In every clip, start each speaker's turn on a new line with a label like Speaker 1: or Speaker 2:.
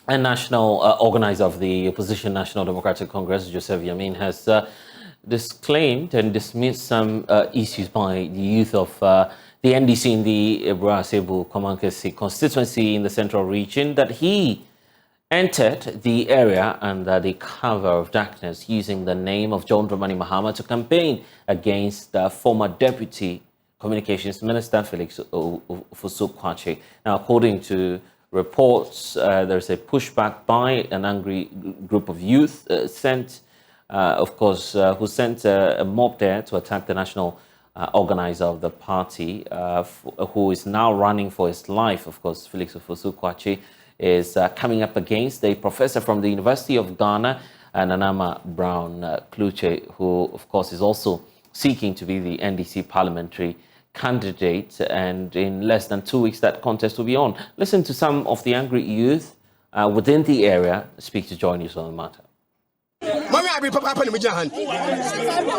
Speaker 1: And national organizer of the opposition National Democratic Congress, Joseph Yamin, has disclaimed and dismissed some issues by the youth of the NDC in the Abura constituency in the central region that he entered the area under the cover of darkness using the name of John Dramani Mahama to campaign against the former Deputy Communications Minister Felix Ofosu-Kwakye. Now, according to reports, there's a pushback by an angry group of youth who sent a mob there to attack the national organizer of the party, who is now running for his life. Of course, Felix Ofosu-Kwakye is coming up against a professor from the University of Ghana, Nanama Brown Kluche, who, of course, is also seeking to be the NDC parliamentary candidate. And in less than 2 weeks, that contest will be on. Listen to some of the angry youth within the area speak to Joy News on the matter.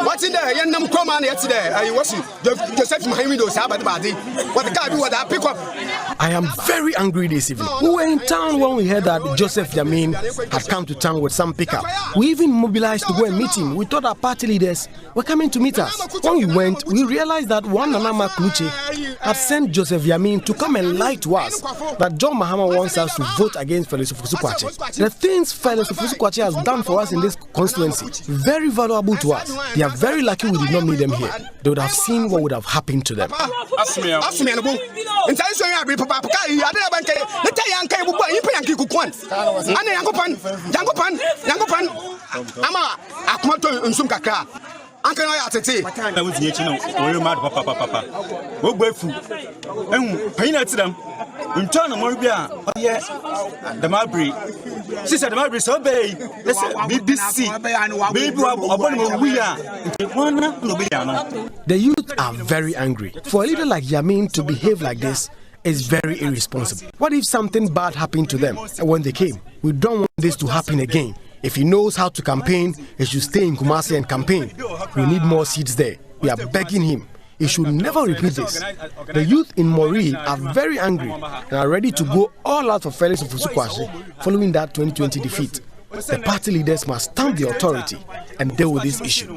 Speaker 2: What's in there? Young Command yesterday. I was Joseph Mahimido Sabati. What the guy do what I pick up?
Speaker 3: I am very angry this evening. We were in town when we heard that Joseph Yamin had come to town with some pickup. We even mobilized to go and meet him. We thought our party leaders were coming to meet us. When we went, we realized that one Nanama Kluche had sent Joseph Yamin to come and lie to us that John Mahama wants us to vote against Felix Ofosu-Kwakye. The things Felix Ofosu-Kwakye has done for us in this constituency, very valuable to us. They are very lucky we did not meet them here. They would have seen what would have happened to them. The youth are very angry. For a leader like Yamin to behave like this is very irresponsible. What if something bad happened to them when they came? We don't want this to happen again. If he knows how to campaign, he should stay in Kumasi and campaign. We need more seats there. We are begging him. He should never repeat this. The youth in Mori are very angry and are ready to go all out for Felix Ofosu-Kwakye following that 2020 defeat. The party leaders must stamp the authority and deal with this issue.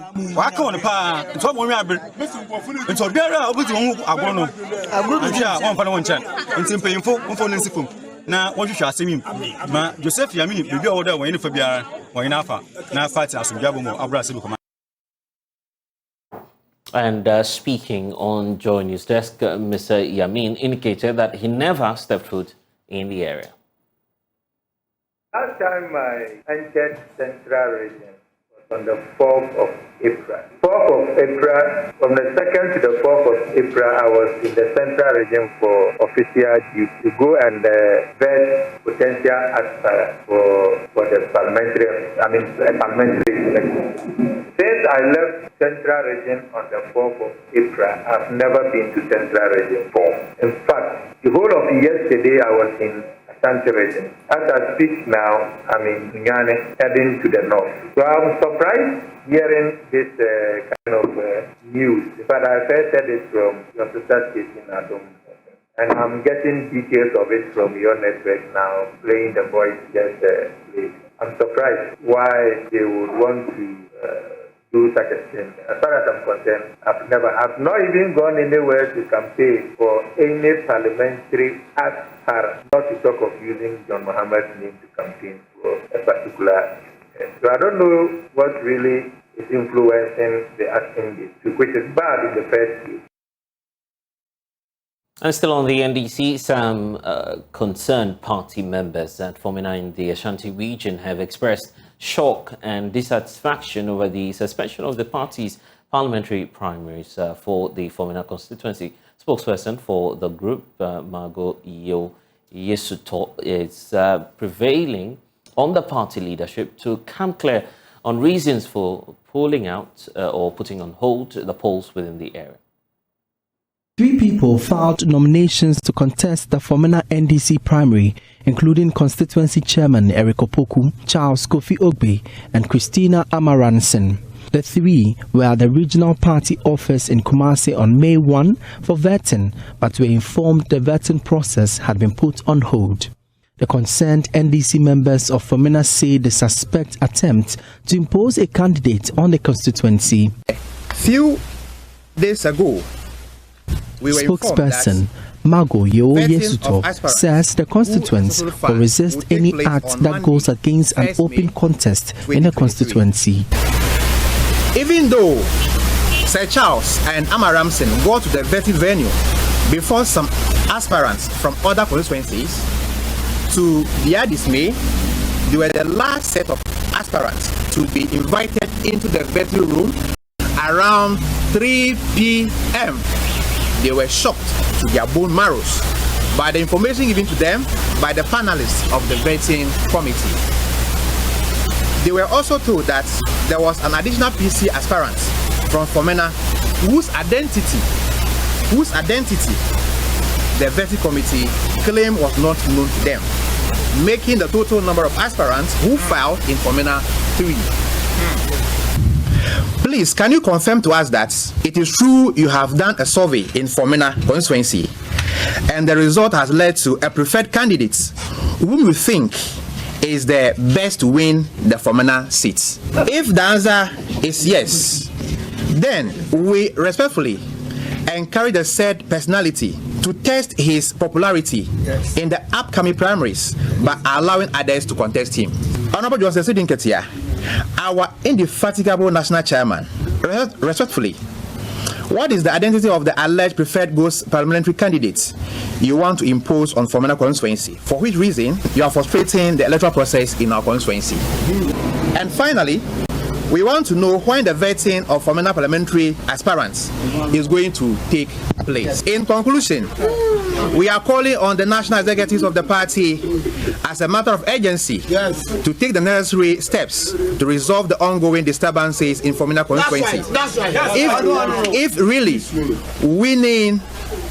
Speaker 4: Joseph Yamin be order when for biara when afa na party asumjabo mo Abura Sibu.
Speaker 1: And speaking on Joy News Desk, Mr. Yamin indicated that he never stepped foot in the area.
Speaker 5: Last time I entered Central Region was on the 4th of April. 4th of April, from the 2nd to the 4th of April, I was in the Central Region for official duty to go and vet potential aspirants for the parliamentary election. Since I left Central Region on the 4th of April, I've never been to Central Region 4. In fact, the whole of yesterday I was in Region. As I speak now, I'm in Nyane, heading to the north. So I'm surprised hearing this kind of news. But I first heard it from your sister station, Adam. And I'm getting details of it from your network now, playing the voice just played. I'm surprised why they would want to do such a thing. As far as I'm concerned, I've not even gone anywhere to campaign for any parliamentary aspirant, not to talk of using John Mahama's name to campaign for a particular. So I don't know what really is influencing the asking this, which is bad in the first place.
Speaker 1: And still on the NDC, some concerned party members at Fomena in the Ashanti region have expressed shock and dissatisfaction over the suspension of the party's parliamentary primaries for the Fomena constituency. Spokesperson for the group, Margo Yesuto, is prevailing on the party leadership to come clear on reasons for pulling out or putting on hold the polls within the area.
Speaker 6: 3 people filed nominations to contest the Fomena NDC primary, including constituency chairman Eric Opoku, Charles Kofi Ogbe, and Christina Amaranson. The 3 were at the regional party office in Kumasi on May 1 for vetting, but were informed the vetting process had been put on hold. The concerned NDC members of Fomena say the suspect attempt to impose a candidate on the constituency.
Speaker 7: Few days ago, we were
Speaker 6: spokesperson Mago Yo Yesuto says the constituents will resist any act that goes against an open contest in the constituency.
Speaker 7: Even though Sir Charles and Amaramson go to the vetting venue before some aspirants from other constituencies, to their dismay, they were the last set of aspirants to be invited into the vetting room around 3 p.m. They were shocked to their bone marrows by the information given to them by the panelists of the vetting committee. They were also told that there was an additional PC aspirant from Fomena whose identity the vetting committee claimed was not known to them, making the total number of aspirants who filed in Fomena 3. Please, can you confirm to us that it is true you have done a survey in Fomena constituency and the result has led to a preferred candidate whom you think is the best to win the Fomena seats? If the answer is yes, then we respectfully encourage the said personality to test his popularity in the upcoming primaries by allowing others to contest him. Honorable Justice Sidin Ketia, our indefatigable national chairman, respectfully, what is the identity of the alleged preferred ghost parliamentary candidates you want to impose on Fomena constituency? For which reason you are frustrating the electoral process in our constituency? And finally, we want to know when the vetting of Fomena parliamentary aspirants is going to take place. In conclusion, we are calling on the national executives of the party as a matter of urgency to take the necessary steps to resolve the ongoing disturbances in Fomena constituency.
Speaker 2: That's right.
Speaker 7: If really winning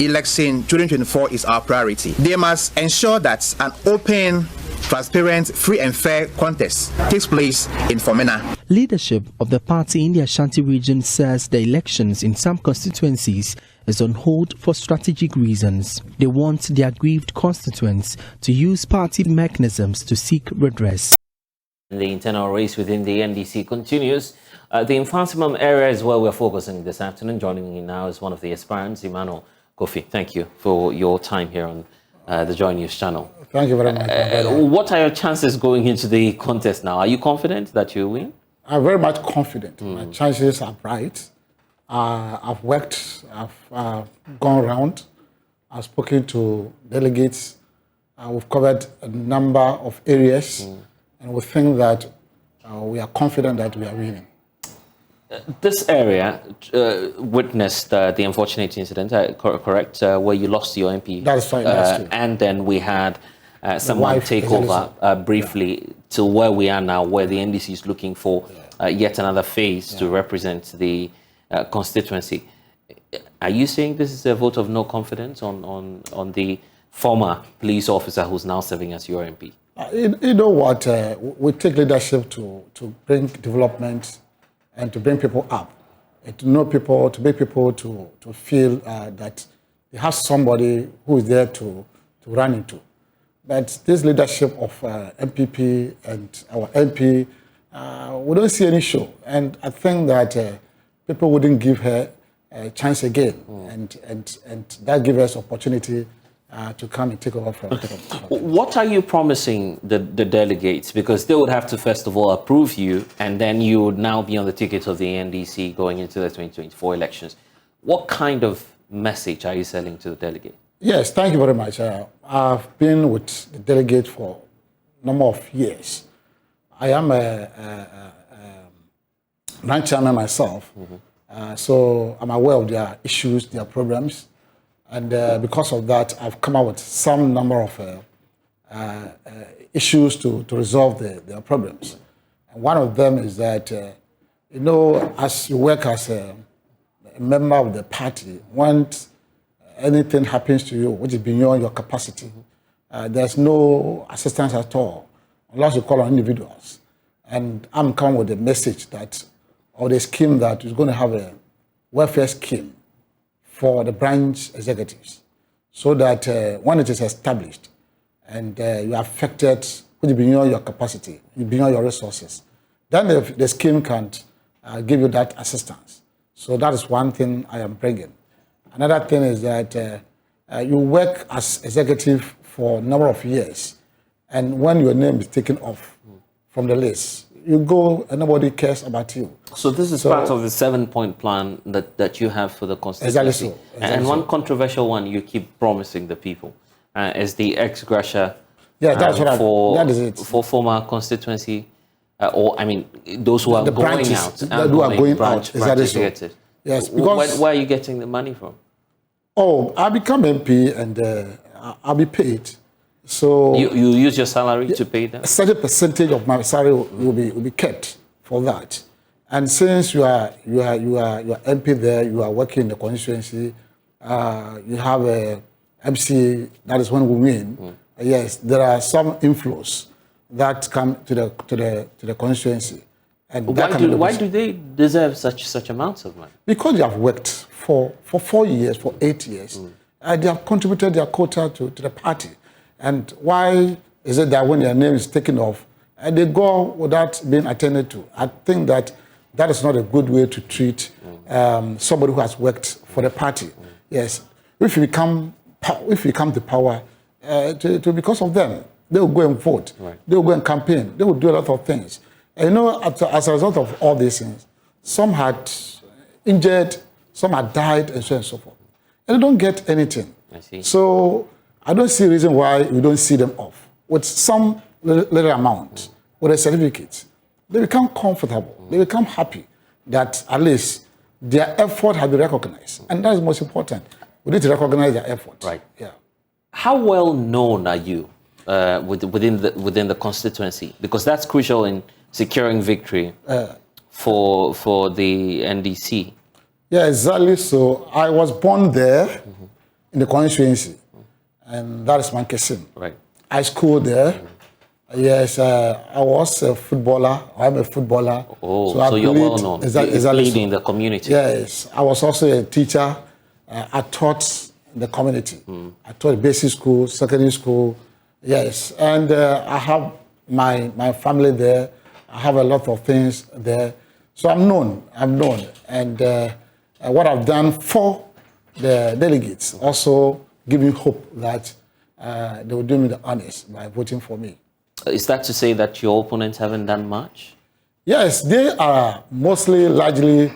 Speaker 7: election 2024 is our priority, they must ensure that an open, transparent, free and fair contest takes place in Fomena.
Speaker 6: Leadership of the party in the Ashanti region says the elections in some constituencies is on hold for strategic reasons. They want the aggrieved constituents to use party mechanisms to seek redress.
Speaker 1: The internal race within the NDC continues. The Mfantseman area is where we're focusing this afternoon. Joining me now is one of the aspirants, Emmanuel Coffie. Thank you for your time here on the Joy News channel.
Speaker 8: Thank you very much.
Speaker 1: What are your chances going into the contest now? Are you confident that you'll win?
Speaker 8: I'm very much confident. My chances are bright. I've worked, I've gone around, I've spoken to delegates, we've covered a number of areas, and we think that we are confident that we are winning.
Speaker 1: This area witnessed the unfortunate incident, correct, where you lost your MP.
Speaker 8: That's fine, that's true.
Speaker 1: And then we had someone take over briefly to where we are now, where the NDC is looking for yet another phase to represent the constituency. Are you saying this is a vote of no confidence on the former police officer who's now serving as your MP?
Speaker 8: You know what? We take leadership to bring development and to bring people up, and to know people, to make people to feel that they have somebody who is there to run into. But this leadership of MPP and our MP, we don't see any show. And I think that people wouldn't give her a chance again. And that gives us opportunity to come and take over from.
Speaker 1: What are you promising the delegates? Because they would have to first of all approve you, and then you would now be on the ticket of the NDC going into the 2024 elections. What kind of message are you selling to the delegate?
Speaker 8: Yes, thank you very much. I've been with the delegate for a number of years. I am a branch chairman myself, so I'm aware of their issues, their problems. And because of that, I've come up with some number of issues to resolve their problems. And one of them is that, you know, as you work as a member of the party, when anything happens to you, which is beyond your capacity, there's no assistance at all, unless you call on individuals. And I'm coming with a message that, or the scheme that is going to have a welfare scheme for the branch executives, so that when it is established, and you are affected, which is beyond your capacity, beyond your resources, then the scheme can give you that assistance. So that is one thing I am bringing. Another thing is that you work as executive for a number of years, and when your name is taken off from the list, you go and nobody cares about you.
Speaker 1: So this is part of the 7-point plan that you have for the constituency.
Speaker 8: Exactly so.
Speaker 1: And one controversial one you keep promising the people is the ex gratia
Speaker 8: that's what that is it.
Speaker 1: For former constituency, or I mean, those who are going
Speaker 8: branches,
Speaker 1: out.
Speaker 8: Who are going out. Exactly so. Yes, because
Speaker 1: where are you getting the money from?
Speaker 8: Oh, I become MP and I'll be paid. So
Speaker 1: you use your salary to pay them?
Speaker 8: A certain percentage of my salary will be kept for that. And since you are MP there, you are working in the constituency, you have a MC, that is when we win. Yes, there are some inflows that come to the constituency. And
Speaker 1: why do they deserve such amounts of money?
Speaker 8: Because they have worked for 4 years, for 8 years. They have contributed their quota to the party. And why is it that when their name is taken off, they go without being attended to? I think that is not a good way to treat somebody who has worked for the party. Yes, if you come to power, to because of them, they will go and vote. Right. They will go and campaign. They will do a lot of things. And you know, as a result of all these things, some had injured, some had died, and so on and so forth. And they don't get anything.
Speaker 1: I see.
Speaker 8: So I don't see a reason why we don't see them off. With some little amount, with a certificate, they become comfortable. They become happy that at least their effort has been recognized. And that is most important. We need to recognize their effort.
Speaker 1: Right.
Speaker 8: Yeah.
Speaker 1: How well known are you within the constituency? Because that's crucial in securing victory for the NDC.
Speaker 8: Yeah, exactly. So I was born there in the constituency, and that is Mfantseman.
Speaker 1: Right.
Speaker 8: I schooled there. Yes, I was a footballer. I'm a footballer.
Speaker 1: Oh, so you're well known.
Speaker 8: Exactly.
Speaker 1: Leading the community.
Speaker 8: Yes, I was also a teacher. I taught the community. I taught basic school, secondary school. Yes, and I have my family there. I have a lot of things there. So I'm known. And what I've done for the delegates also give me hope that they will do me the honors by voting for me.
Speaker 1: Is that to say that your opponents haven't done much?
Speaker 8: Yes, they are largely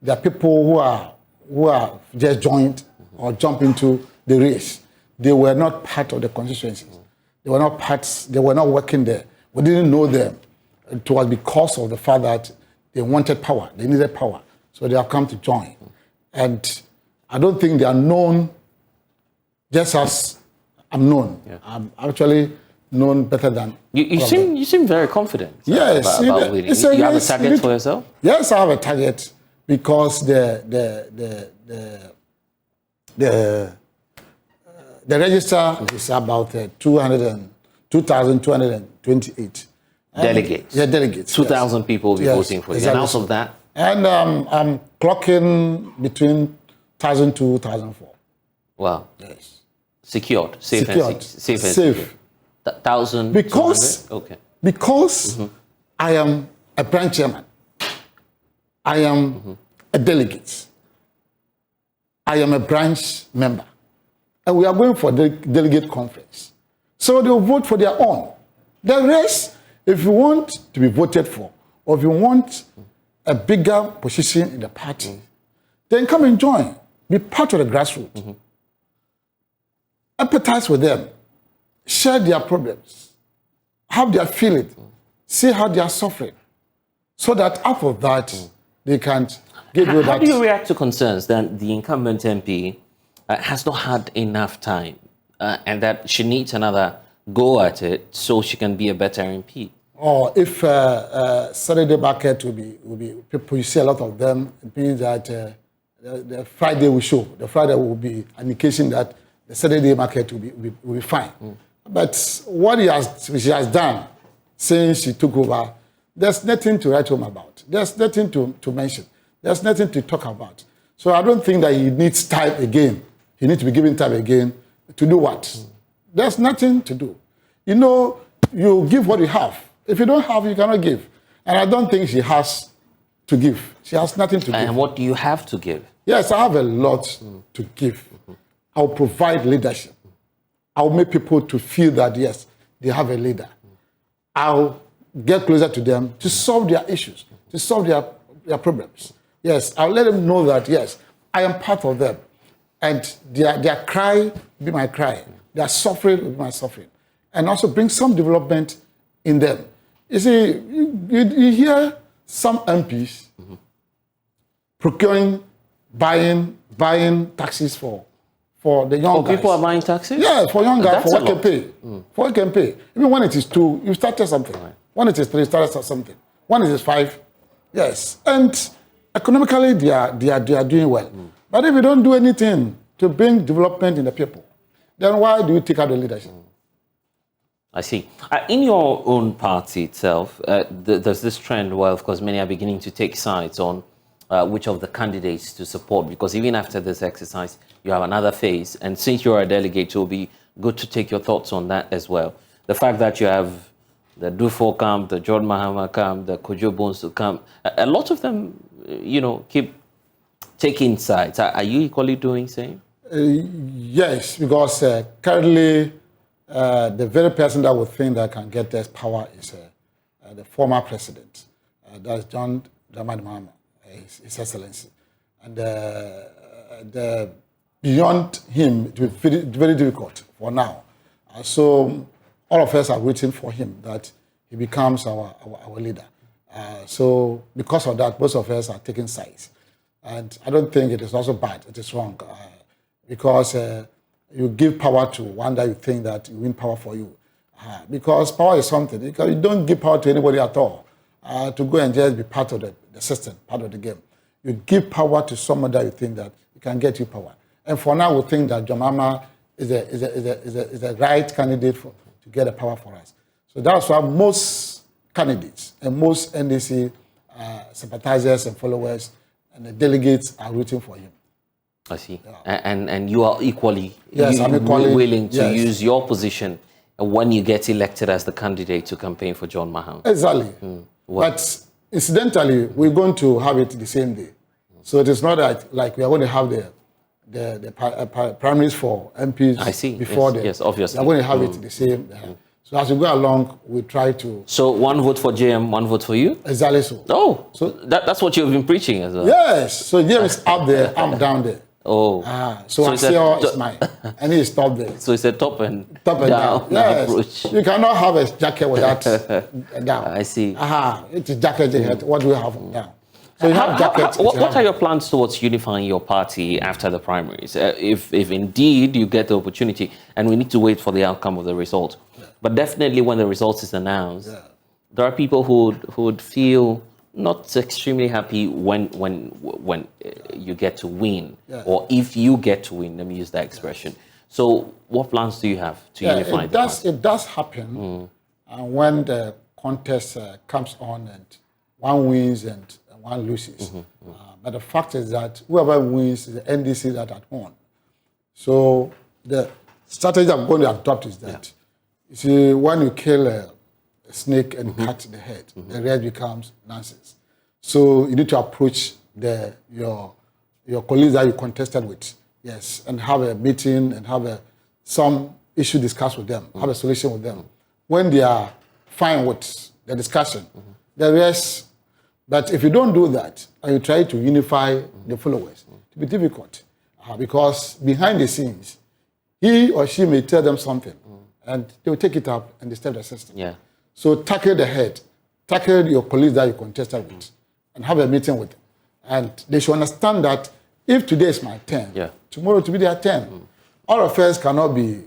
Speaker 8: the people who are just joined or jump into the race. They were not part of the constituencies. They were not working there. We didn't know them. It was because of the fact that they wanted power. They needed power. So they have come to join. And I don't think they are known just as I'm known. Yeah. I'm actually known better than
Speaker 1: you seem very confident.
Speaker 8: Yes,
Speaker 1: about winning. You have a target for yourself?
Speaker 8: Yes, I have a target because the register is about 2,228
Speaker 1: delegates.
Speaker 8: Yeah, delegates.
Speaker 1: 2,000 people will be voting for you.
Speaker 8: Exactly.
Speaker 1: And out of that?
Speaker 8: And I'm clocking between 1,000 to 1,004.
Speaker 1: Wow.
Speaker 8: Yes.
Speaker 1: Secured. Safe. 1,000.
Speaker 8: Because I am a branch chairman. I am a delegate. I am a branch member. And we are going for the delegate conference. So they will vote for their own. The rest, if you want to be voted for, or if you want a bigger position in the party, then come and join. Be part of the grassroots. Empathize with them. Share their problems. Have their feeling. See how they are suffering. So that out of that, they can give you that.
Speaker 1: How do you react to concerns that the incumbent MP has not had enough time and that she needs another go at it so she can be a better MP?
Speaker 8: Or if Saturday market will be people, you see a lot of them, it means that the Friday will show. The Friday will be an indication that the Saturday market will be fine. But what she has done since she took over, there's nothing to write home about. There's nothing to mention. There's nothing to talk about. So I don't think that he needs time again. He needs to be given time again to do what? There's nothing to do. You know, you give what you have. If you don't have, you cannot give. And I don't think she has to give. She has nothing to give.
Speaker 1: And what do you have to give?
Speaker 8: Yes, I have a lot to give. I'll provide leadership. I'll make people to feel that, yes, they have a leader. I'll get closer to them to solve their issues, to solve their problems. Yes, I'll let them know that, yes, I am part of them. And their cry will be my cry. Their suffering will be my suffering. And also bring some development in them. You see, you hear some MPs procuring, buying taxis for the young guys.
Speaker 1: People are buying taxis?
Speaker 8: Yeah, for young guys,
Speaker 1: That's
Speaker 8: for what can pay. For what can pay. Even when it is 2, you started something.
Speaker 1: Right.
Speaker 8: When it is 3, you started something. When it is 5, yes. And economically, they are doing well. But if you don't do anything to bring development in the people, then why do you take out the leadership?
Speaker 1: I see. In your own party itself, there's this trend where, of course, many are beginning to take sides on which of the candidates to support, because even after this exercise, you have another phase. And since you're a delegate, it will be good to take your thoughts on that as well. The fact that you have the Dufo camp, the John Mahama camp, the Kojo Bonsu camp, a lot of them, keep taking sides. Are you equally doing the same?
Speaker 8: Yes, because currently, the very person that would think that can get this power is the former president. That's John Dramani Mahama, His Excellency. And beyond him, it will be very, very difficult for now. So all of us are waiting for him that he becomes our leader. So because of that, most of us are taking sides. And I don't think it is also bad, it is wrong. Because you give power to one that you think that you win power for you. Because power is something. Because you don't give power to anybody at all to go and just be part of the system, part of the game. You give power to someone that you think that you can get you power. And for now, we think that John Mahama is a right candidate to get the power for us. So that's why most candidates and most NDC sympathizers and followers and the delegates are rooting for him.
Speaker 1: I see. Yeah. And you are equally,
Speaker 8: I'm equally
Speaker 1: willing to use your position when you get elected as the candidate to campaign for John Mahama.
Speaker 8: Exactly. But incidentally, we're going to have it the same day. So it is not that like we are going to have the primaries for MPs before
Speaker 1: yes, obviously.
Speaker 8: We are going to have it the same. So as we go along, we try to...
Speaker 1: So one vote for JM, one vote for you?
Speaker 8: Exactly so.
Speaker 1: Oh, so that's what you've been preaching as well?
Speaker 8: Yes. So JM is up there, I'm down there.
Speaker 1: Oh.
Speaker 8: So Axel is mine. And he is top there.
Speaker 1: So it's a top and
Speaker 8: down yes. Approach. You cannot have a jacket without down.
Speaker 1: I see.
Speaker 8: It is jacket. What do we have down? So you have jacket.
Speaker 1: What are your plans towards unifying your party after the primaries? If indeed you get the opportunity, and we need to wait for the outcome of the result. Yeah. But definitely when the result is announced, there are people who would feel not extremely happy when you get to win, or if you get to win. Let me use that expression. So, what plans do you have to unify the party?
Speaker 8: It does happen when the contest comes on and one wins and one loses. But the fact is that whoever wins is the NDC that had won. So the strategy I'm going to adopt is that you see, when you kill a snake and cut the head, the rest becomes nonsense. So you need to approach your colleagues that you contested with, and have a meeting and have some issue discussed with them, have a solution with them. When they are fine with the discussion, the rest. But if you don't do that and you try to unify the followers, it will be difficult because behind the scenes, he or she may tell them something. And they will take it up and disturb the system. Yeah. So tackle the head, tackle your colleagues that you contested with, and have a meeting with them. And they should understand that if today is my turn, tomorrow it will be their turn. All of us cannot be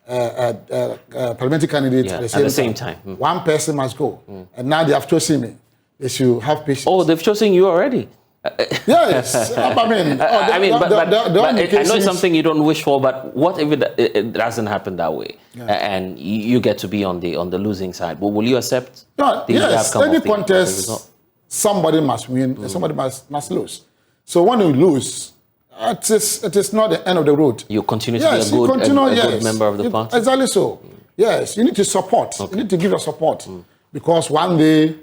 Speaker 8: parliamentary candidates at the same time. One person must go. And now they have chosen me. They should have patience.
Speaker 1: Oh, they've chosen you already?
Speaker 8: Yes, I mean,
Speaker 1: I know it's something you don't wish for, but what if it doesn't happen that way, and you get to be on the losing side? Well, will you accept?
Speaker 8: Yes, any contest, somebody must win, and somebody must lose. So when you lose, it is not the end of the road.
Speaker 1: You continue to be a good member of the party.
Speaker 8: Exactly so. Yes, you need to support.
Speaker 1: Okay.
Speaker 8: You need to give your support. Because one day,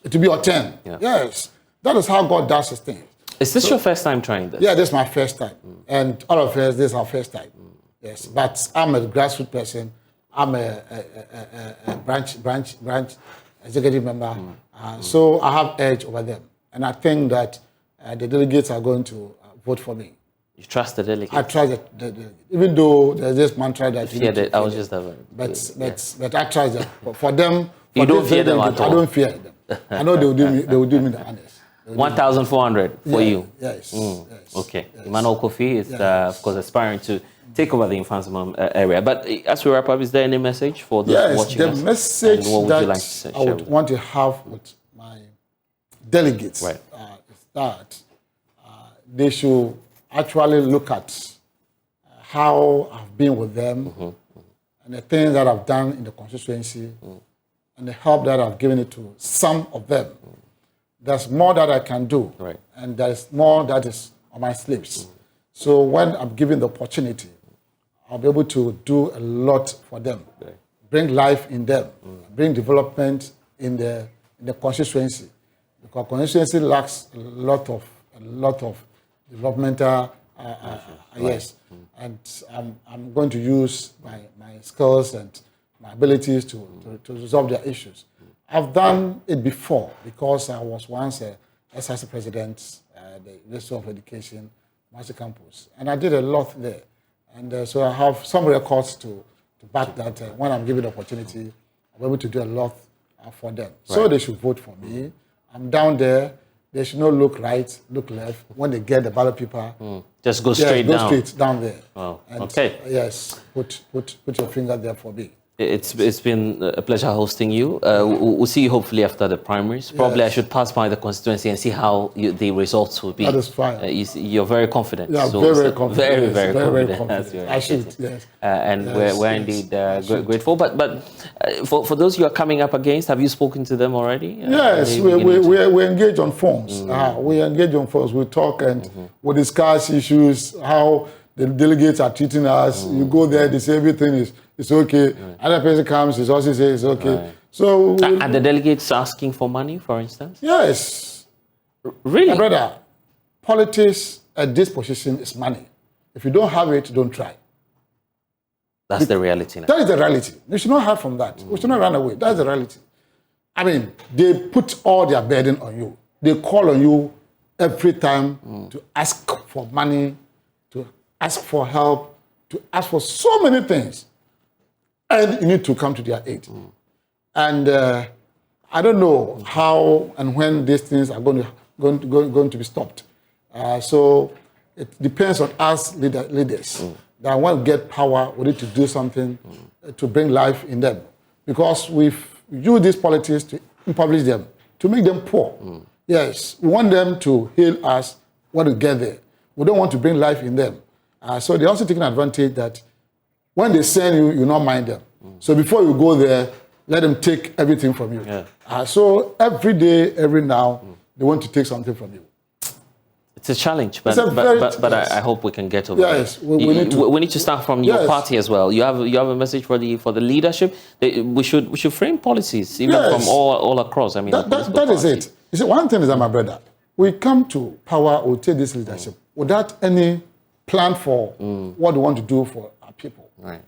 Speaker 8: it will be your turn.
Speaker 1: Yeah.
Speaker 8: Yes. That is how God does his things.
Speaker 1: Is this your first time trying this?
Speaker 8: Yeah, this is my first time. And all of us, this is our first time. Yes, but I'm a grassroots person. I'm a branch executive member. So I have edge over them. And I think that the delegates are going to vote for me.
Speaker 1: You trust the delegates?
Speaker 8: I trust even though there's this mantra that you need to
Speaker 1: I was just
Speaker 8: but I trust them. For them,
Speaker 1: you don't fear them at all?
Speaker 8: I don't fear them. I know they will do me the honors.
Speaker 1: 1,400 for you?
Speaker 8: Yes. Yes.
Speaker 1: Okay.
Speaker 8: Yes.
Speaker 1: Emmanuel Coffie is, of course, aspiring to take over the Mfantseman area. But as we wrap up, is there any message for those watching us?
Speaker 8: Yes, the message
Speaker 1: and what would
Speaker 8: that
Speaker 1: you like to say,
Speaker 8: I would want to have with my delegates is that they should actually look at how I've been with them and the things that I've done in the constituency and the help that I've given it to some of them. There's more that I can do, and there's more that is on my sleeves. So when I'm given the opportunity, I'll be able to do a lot for them, bring life in them, bring development in the constituency, because constituency lacks a lot of developmental and I'm going to use my skills and my abilities to resolve their issues. I've done it before because I was once a SIC president, the University of Education, Master Campus, and I did a lot there. And so I have some records to back that when I'm given the opportunity, I'm able to do a lot for them. So they should vote for me. I'm down there. They should not look right, look left. When they get the ballot paper,
Speaker 1: just go straight down.
Speaker 8: Go straight down there.
Speaker 1: Oh,
Speaker 8: and,
Speaker 1: okay.
Speaker 8: Yes, put your finger there for me.
Speaker 1: It's been a pleasure hosting you. We'll see you hopefully after the primaries. Probably I should pass by the constituency and see how the results will be.
Speaker 8: That is fine.
Speaker 1: You're very confident.
Speaker 8: Yeah,
Speaker 1: so
Speaker 8: very confident.
Speaker 1: Very confident.
Speaker 8: I should, yes.
Speaker 1: And we're indeed grateful. But for those you are coming up against, have you spoken to them already?
Speaker 8: Yes, we engage on phones. We engage on phones. We talk and we discuss issues, how the delegates are treating us. You go there, they say everything is okay. Another person comes, he also says it's okay. So
Speaker 1: are the delegates asking for money, for instance?
Speaker 8: Yes.
Speaker 1: Really?
Speaker 8: My brother, politics at this position is money. If you don't have it, don't try.
Speaker 1: That's the reality now.
Speaker 8: That is the reality. We should not hide from that. We should not run away. That's the reality. I mean, they put all their burden on you. They call on you every time to ask for money, to ask for help, to ask for so many things. And you need to come to their aid. And I don't know how and when these things are going to be stopped. So it depends on us leaders. That when we get power, we need to do something to bring life in them. Because we've used these politics to impoverish them, to make them poor. Yes, we want them to heal us when we get there. We don't want to bring life in them. So they're also taking advantage that when they send you, you not mind them. So before you go there, let them take everything from you. So every day, every now, they want to take something from you.
Speaker 1: It's a challenge, but I hope we can get over it.
Speaker 8: Yes, we
Speaker 1: need to start from your party as well. You have a message for the leadership. We should frame policies even from all across. I mean,
Speaker 8: that is it. You see, one thing is that, my brother, we come to power or take this leadership without any plan for what we want to do for our people.
Speaker 1: Right.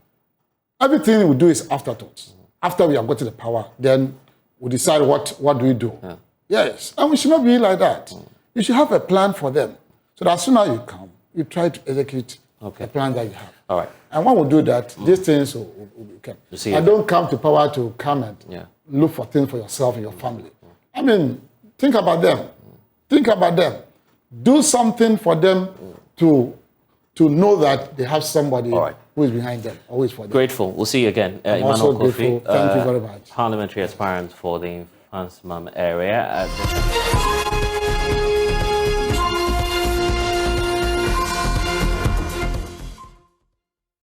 Speaker 8: Everything we do is afterthoughts. After we have got to the power, then we decide what do we do. Yes, and we should not be like that. You should have a plan for them. So that as soon as you come, you try to execute the plan that you have.
Speaker 1: All right.
Speaker 8: And when we do that, these things will come. And don't come to power to come and look for things for yourself and your family. I mean, think about them. Think about them. Do something for them to know that they have somebody who is behind them, always for them.
Speaker 1: Grateful. We'll see you again.
Speaker 8: I'm also grateful. Thank you very much.
Speaker 1: Parliamentary aspirant for the Mfantseman area.